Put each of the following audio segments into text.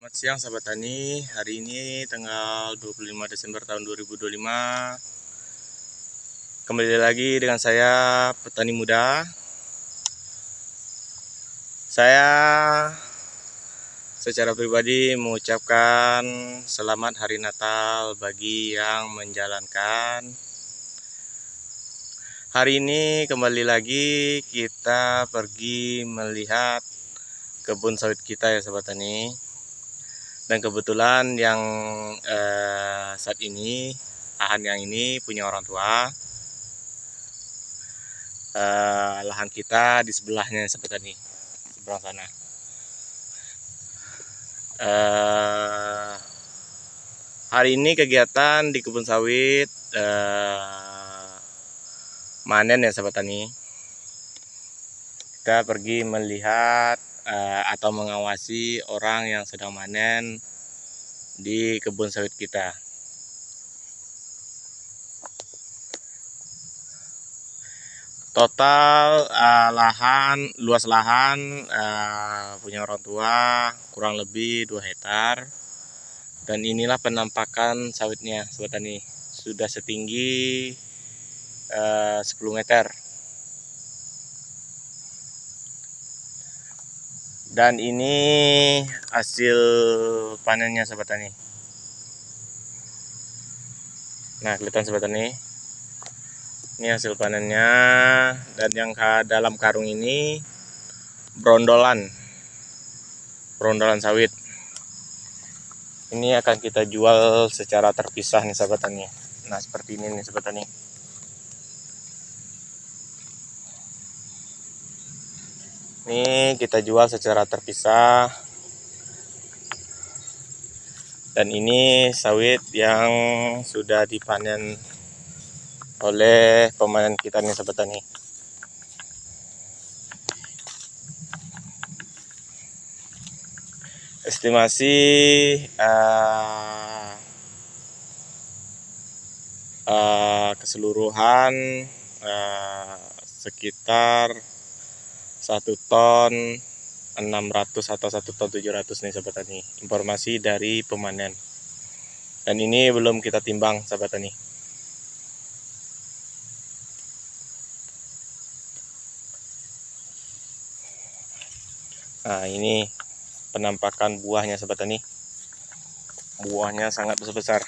Selamat siang sahabat tani, hari ini tanggal 25 Desember tahun 2025. Kembali lagi dengan saya, petani muda. Saya secara pribadi mengucapkan selamat Hari Natal bagi yang menjalankan. Hari ini kembali lagi kita pergi melihat kebun sawit kita ya sahabat tani. Dan kebetulan yang saat ini, lahan yang ini punya orang tua. Lahan kita di sebelahnya seperti ini, sebelah sana. Hari ini kegiatan di kebun sawit manen ya sahabat tani. Kita pergi melihat atau mengawasi orang yang sedang manen di kebun sawit kita. Total luas lahan punya orang tua kurang lebih 2 hektar. Dan inilah penampakan sawitnya sobat tani, sudah setinggi 10 meter. Dan ini hasil panennya sobat tani. Nah, kelihatan sobat tani. Ini hasil panennya, dan yang dalam karung ini brondolan sawit. Ini akan kita jual secara terpisah nih sahabat tani. Nah, seperti ini nih sahabat tani. Ini kita jual secara terpisah. Dan ini sawit yang sudah dipanen oleh pemanen kita nih sahabat tani. Estimasi keseluruhan sekitar 1 ton 600 atau 1 ton 700 nih sahabat tani. Informasi dari pemanen. Dan ini belum kita timbang sahabat tani. Nah, ini penampakan buahnya sahabat tani. Buahnya sangat besar.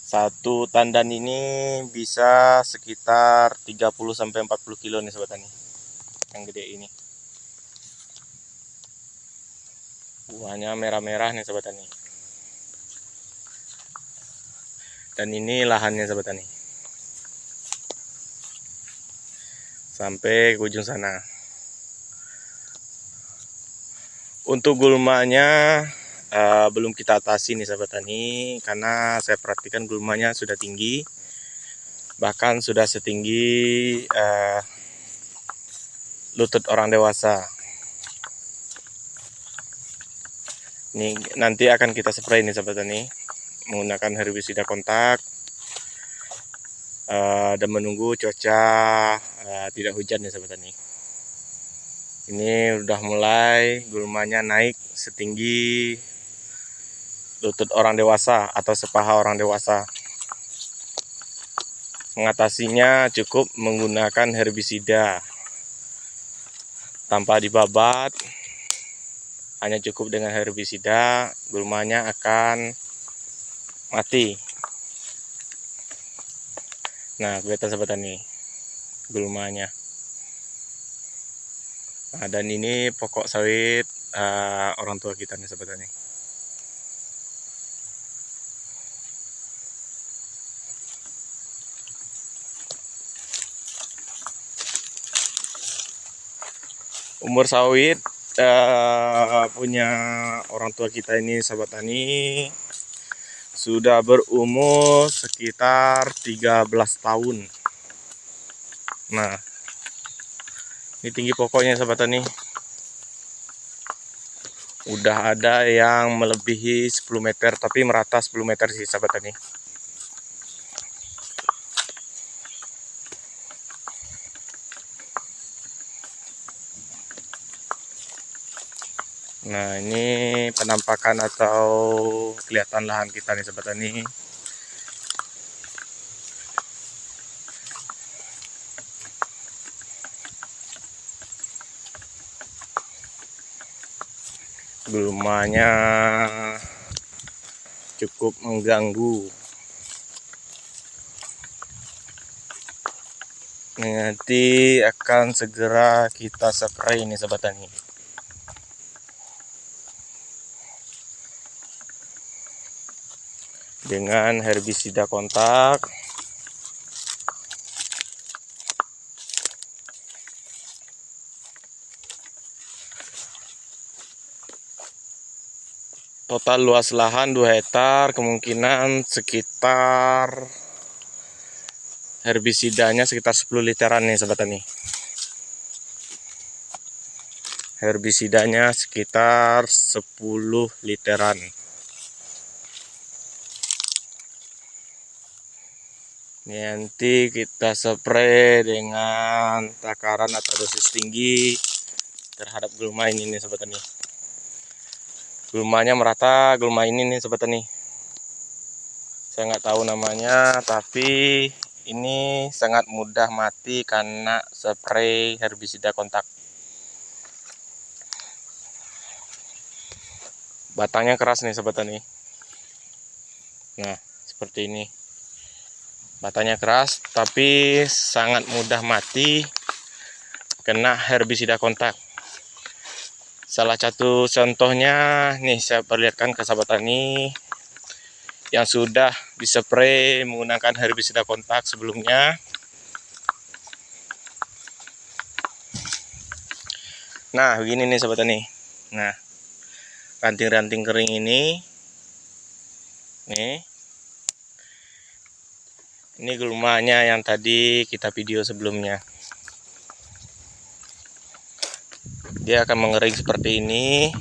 Satu tandan ini bisa sekitar 30-40 kilo nih sahabat tani. Yang gede ini. Buahnya merah-merah nih sahabat tani. Dan ini lahannya sahabat tani. Sampai ke ujung sana. Untuk gulmanya belum kita atasi nih sahabat tani, karena saya perhatikan gulmanya sudah tinggi, bahkan sudah setinggi lutut orang dewasa. Ini nanti akan kita spray nih sahabat tani menggunakan herbisida kontak dan menunggu cuaca tidak hujan ya sahabat tani. Ini udah mulai gulmanya naik setinggi lutut orang dewasa atau sepaha orang dewasa. Mengatasinya cukup menggunakan herbisida tanpa dibabat, hanya cukup dengan herbisida, gulmanya akan mati. Nah, kelihatan sahabat tani gulmanya. Nah, dan ini pokok sawit orang tua kita nih sahabat tani. Umur sawit punya orang tua kita ini sahabat tani sudah berumur sekitar 13 tahun. Nah, ini tinggi pokoknya sahabat tani. Udah ada yang melebihi 10 meter, tapi merata 10 meter sih sahabat tani. Nah, ini penampakan atau kelihatan lahan kita nih sobat tani. Gulmanya cukup mengganggu. Nanti akan segera kita spray ini sobat tani. Dengan herbisida kontak. Total luas lahan 2 hektar, kemungkinan sekitar herbisidanya sekitar 10 literan nih sobat tani. Herbisidanya sekitar 10 literan. Nanti kita spray dengan takaran atau dosis tinggi terhadap gulma ini nih sobat tani. Gulmanya merata, gulma ini nih sobat tani. Saya nggak tahu namanya, tapi ini sangat mudah mati karena spray herbisida kontak. Batangnya keras nih sobat tani. Nah, seperti ini. Batangnya keras, tapi sangat mudah mati kena herbisida kontak. Salah satu contohnya nih saya perlihatkan ke sahabat tani yang sudah dispray menggunakan herbisida kontak sebelumnya. Nah, begini nih sahabat tani. Nah, ranting-ranting kering ini nih. Ini gulmanya yang tadi kita video sebelumnya. Dia akan mengering seperti ini.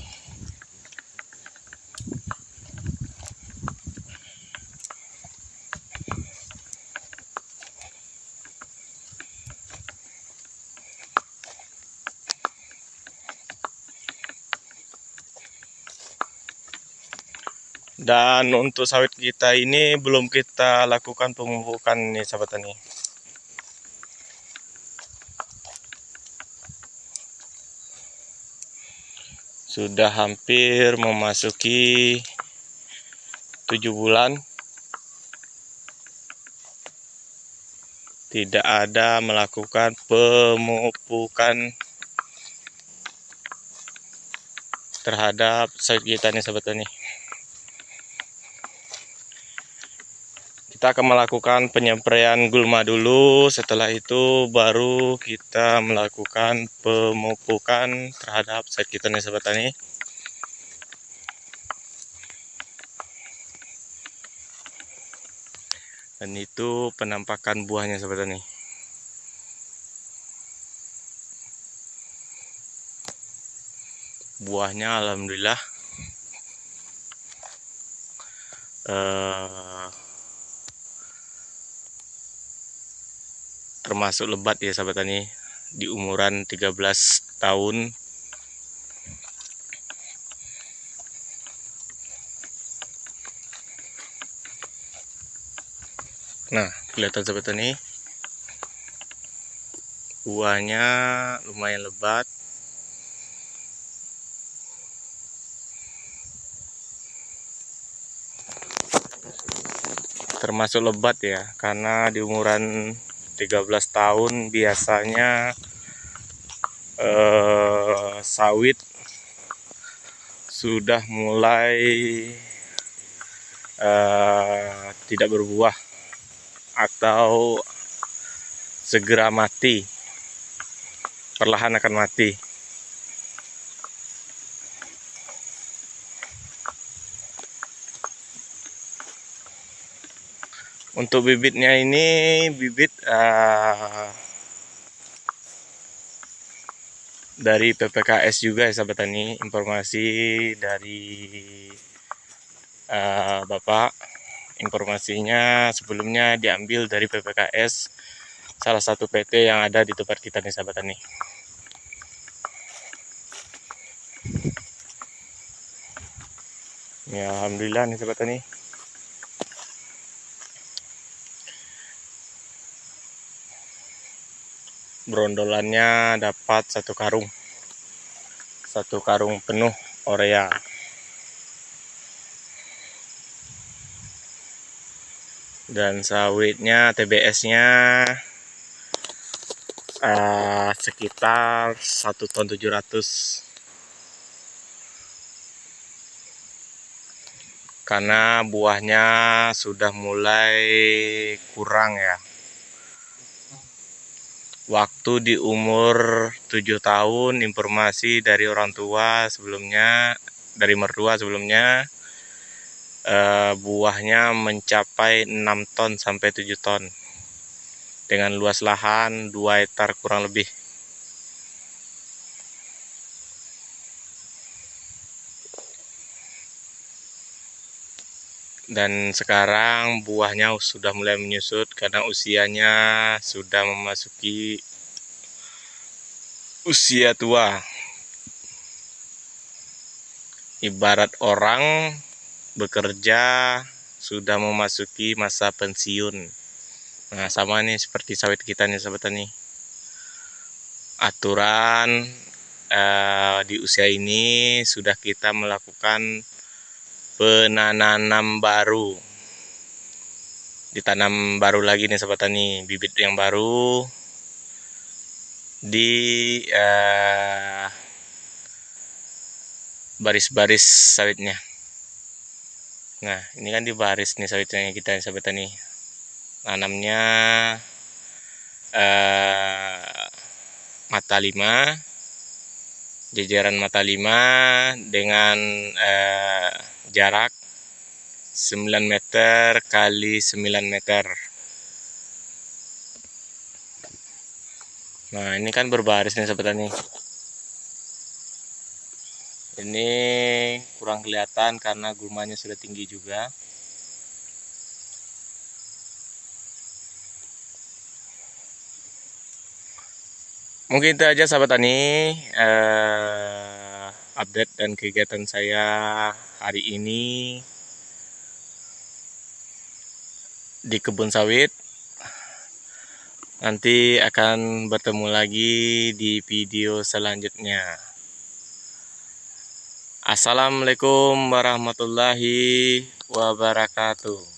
Dan untuk sawit kita ini belum kita lakukan pemupukan nih sahabat tani. Sudah hampir memasuki 7 bulan tidak ada melakukan pemupukan terhadap sawit kita nih sahabat tani. Kita akan melakukan penyampaian gulma dulu, setelah itu baru kita melakukan pemupukan terhadap sawit kita nih sahabat tani. Dan itu penampakan buahnya sahabat tani. Buahnya alhamdulillah termasuk lebat ya sahabat tani, di umuran 13 tahun. Nah, kelihatan sahabat tani, buahnya lumayan lebat. Termasuk lebat ya, karena di umuran 13 tahun biasanya sawit sudah mulai tidak berbuah atau segera mati, perlahan akan mati. Untuk bibitnya ini bibit dari PPKS juga ya sahabat tani, informasi dari Bapak. Informasinya sebelumnya diambil dari PPKS, salah satu PT yang ada di tempat kita nih sahabat tani. Ya, alhamdulillah nih sobat tani. Brondolannya dapat satu karung penuh Orea. Dan sawitnya TBS-nya sekitar 1,7 ton. Karena buahnya sudah mulai kurang ya. Waktu di umur 7 tahun, informasi dari orang tua sebelumnya, dari mertua sebelumnya, buahnya mencapai 6 ton sampai 7 ton. Dengan luas lahan 2 hektar kurang lebih. Dan sekarang buahnya sudah mulai menyusut karena usianya sudah memasuki usia tua. Ibarat orang bekerja sudah memasuki masa pensiun. Nah, sama nih seperti sawit kita nih sahabat tani. Aturan di usia ini sudah kita melakukan penanaman baru. Ditanam baru lagi nih sahabat tani, bibit yang baru di baris-baris sawitnya. Nah, ini kan di baris nih sawitnya kita nih sahabat tani. Nanamnya mata 5, jajaran mata 5 dengan jarak 9 meter kali 9 meter. Nah, ini kan berbaris nih sahabat tani. Ini kurang kelihatan karena gulmanya sudah tinggi juga. Mungkin itu aja sahabat tani, update dan kegiatan saya hari ini di kebun sawit. Nanti akan bertemu lagi di video selanjutnya. Assalamualaikum warahmatullahi wabarakatuh.